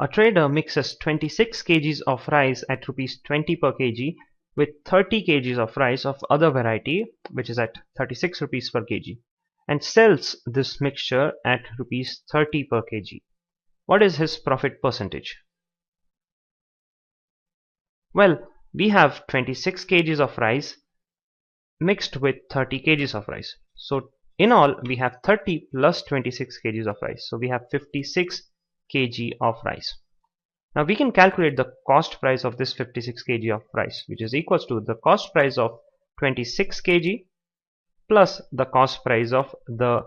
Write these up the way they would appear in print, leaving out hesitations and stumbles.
A trader mixes 26 kgs of rice at rupees 20 per kg with 30 kgs of rice of other variety, which is at 36 rupees per kg, and sells this mixture at rupees 30 per kg. What is his profit percentage? Well, we have 26 kgs of rice mixed with 30 kgs of rice. So in all, we have 30 plus 26 kgs of rice. So we have 56 kg of rice. Now we can calculate the cost price of this 56 kg of rice, which is equals to the cost price of 26 kg plus the cost price of the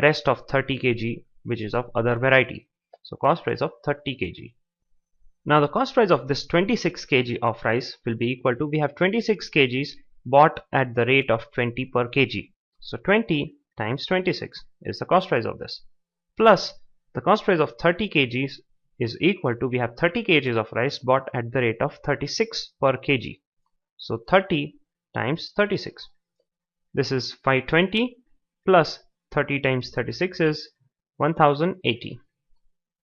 rest of 30 kg, which is of other variety. So cost price of 30 kg. Now the cost price of this 26 kg of rice will be equal to, we have 26 kgs bought at the rate of 20 per kg. So 20 times 26 is the cost price of this, plus the cost price of 30 kgs is equal to, we have 30 kgs of rice bought at the rate of 36 per kg. So 30 times 36. This is 520 plus 30 times 36 is 1080,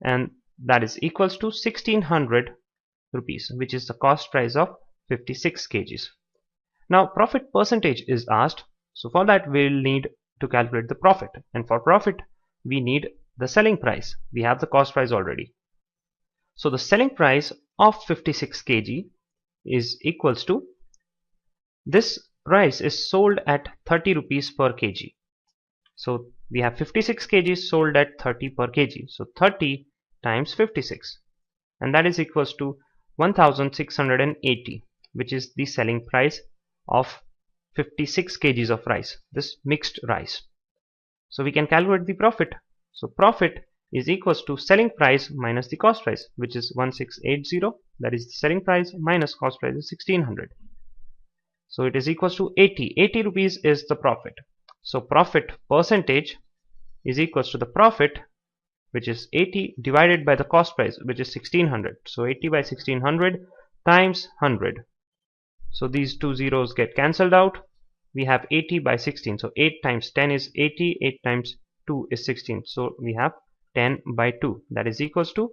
and that is equals to 1600 rupees, which is the cost price of 56 kgs. Now profit percentage is asked, so for that we'll need to calculate the profit, and for profit we need the selling price. We have the cost price already. So the selling price of 56 kg is equals to, this rice is sold at 30 rupees per kg. So we have 56 kg sold at 30 per kg. So 30 times 56, and that is equals to 1680, which is the selling price of 56 kgs of rice, this mixed rice. So we can calculate the profit. So profit is equals to selling price minus the cost price, which is 1680, that is the selling price, minus cost price is 1600. So it is equals to 80 rupees is the profit. So profit percentage is equals to the profit, which is 80 divided by the cost price, which is 1600. So 80 by 1600 times 100. So these two zeros get cancelled out. We have 80 by 16. So 8 times 10 is 80. 8 times 2 is 16. So we have 10 by 2. That is equals to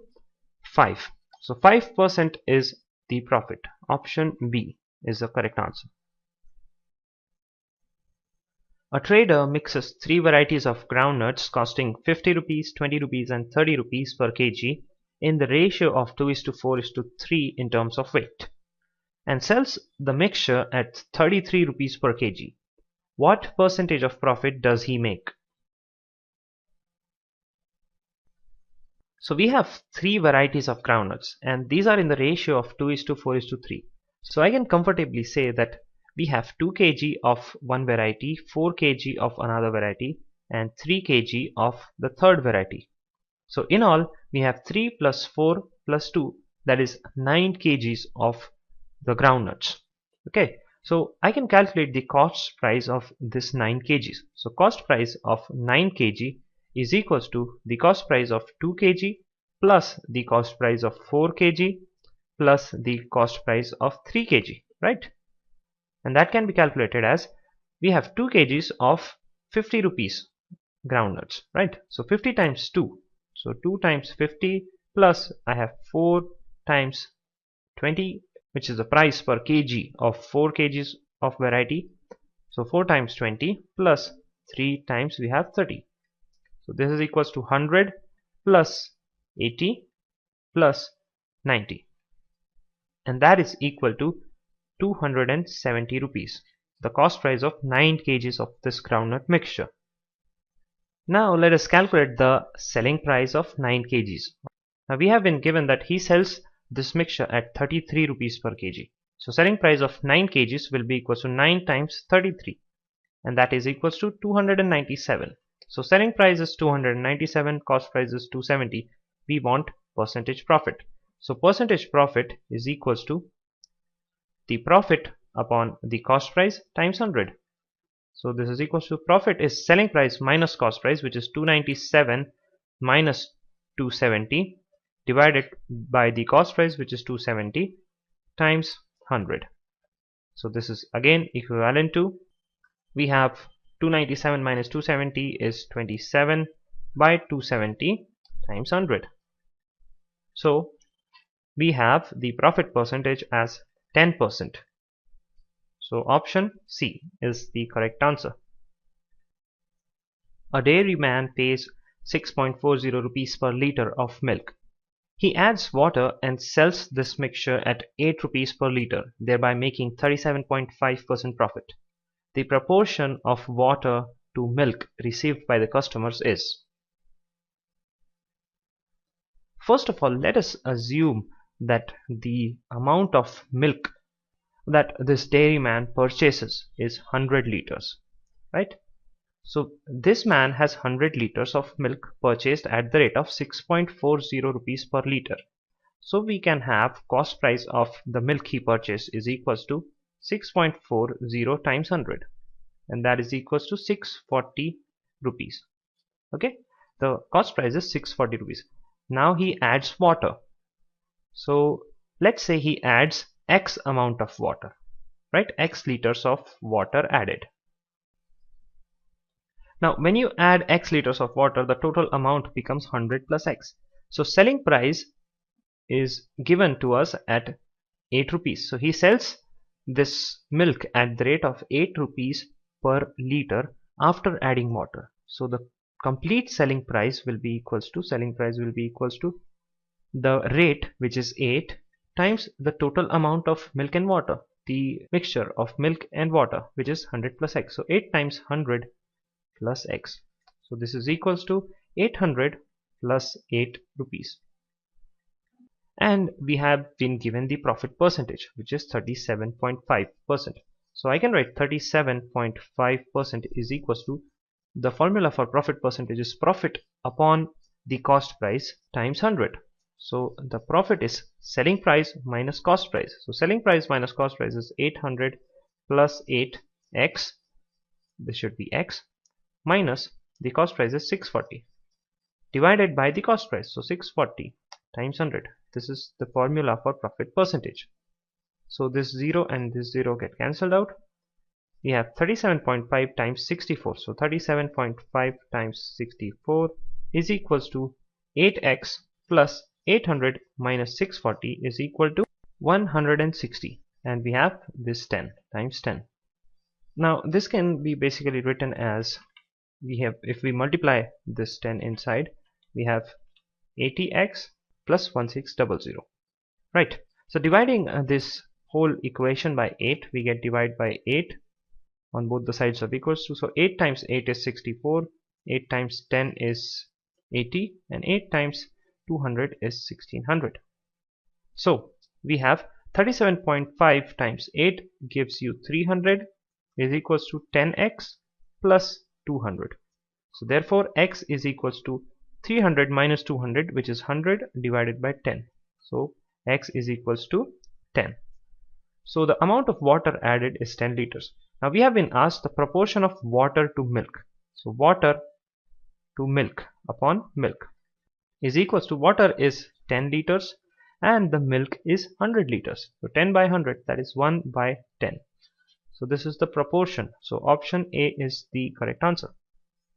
5. So 5% is the profit. Option B is the correct answer. A trader mixes 3 varieties of groundnuts costing 50 rupees, 20 rupees and 30 rupees per kg in the ratio of 2:4:3 in terms of weight, and sells the mixture at 33 rupees per kg. What percentage of profit does he make? So we have 3 varieties of groundnuts, and these are in the ratio of 2:4:3. So I can comfortably say that we have 2 kg of one variety, 4 kg of another variety, and 3 kg of the third variety. So in all, we have 3 plus 4 plus 2, that is 9 kgs of the groundnuts. Okay, so I can calculate the cost price of this 9 kgs. So cost price of 9 kg is equals to the cost price of 2 kg plus the cost price of 4 kg plus the cost price of 3 kg, right? And that can be calculated as, we have 2 kgs of 50 rupees groundnuts, right? So 50 times 2, so 2 times 50 plus I have 4 times 20, which is the price per kg of 4 kgs of variety. So 4 times 20 plus 3 times we have 30. So this is equals to 100 plus 80 plus 90, and that is equal to 270 rupees, the cost price of 9 kgs of this groundnut mixture. Now let us calculate the selling price of 9 kgs. Now we have been given that he sells this mixture at 33 rupees per kg. So selling price of 9 kgs will be equals to 9 times 33, and that is equals to 297. So selling price is 297, cost price is 270. We want percentage profit. So percentage profit is equals to the profit upon the cost price times 100. So this is equals to, profit is selling price minus cost price, which is 297 minus 270 divided by the cost price, which is 270, times 100. So this is again equivalent to, we have 297 minus 270 is 27 by 270 times 100. So we have the profit percentage as 10%. So option C is the correct answer. A dairyman pays 6.40 rupees per liter of milk. He adds water and sells this mixture at 8 rupees per liter, thereby making 37.5% profit. The proportion of water to milk received by the customers is. First of all, let us assume that the amount of milk that this dairyman purchases is 100 liters, right? So this man has 100 liters of milk purchased at the rate of 6.40 rupees per liter. So we can have cost price of the milk he purchased is equals to 6.40 times 100, and that is equals to 640 rupees. Okay, the cost price is 640 rupees. Now he adds water. So let's say he adds X amount of water, right? X liters of water added. Now when you add X liters of water, the total amount becomes 100 plus X. So selling price is given to us at 8 rupees. So he sells this milk at the rate of 8 rupees per liter after adding water. So the complete selling price will be equals to the rate, which is 8, times the total amount of milk and water, the mixture of milk and water, which is 100 plus X. So 8 times 100 plus X. So this is equals to 800 plus 8 rupees. And we have been given the profit percentage, which is 37.5%. So I can write 37.5% is equals to, the formula for profit percentage is profit upon the cost price times 100. So the profit is selling price minus cost price. So selling price minus cost price is 800 plus 8x, this should be x, minus the cost price is 640 divided by the cost price. So 640 times 100. This is the formula for profit percentage. So this 0 and this 0 get cancelled out. We have 37.5 times 64. So 37.5 times 64 is equals to 8x plus 800 minus 640 is equal to 160. And we have this 10 times 10. Now this can be basically written as, we have, if we multiply this 10 inside, we have 80x plus 1600, right? So dividing this whole equation by 8, we get divide by 8 on both the sides of equals to. So 8 times 8 is 64, 8 times 10 is 80, and 8 times 200 is 1600. So we have 37.5 times 8 gives you 300 is equals to 10x plus 200. So therefore x is equals to 300 minus 200, which is 100 divided by 10. So x is equals to 10. So the amount of water added is 10 liters. Now we have been asked the proportion of water to milk. So water to milk upon milk is equals to, water is 10 liters and the milk is 100 liters. So 10 by 100, that is 1 by 10. So this is the proportion. So option A is the correct answer.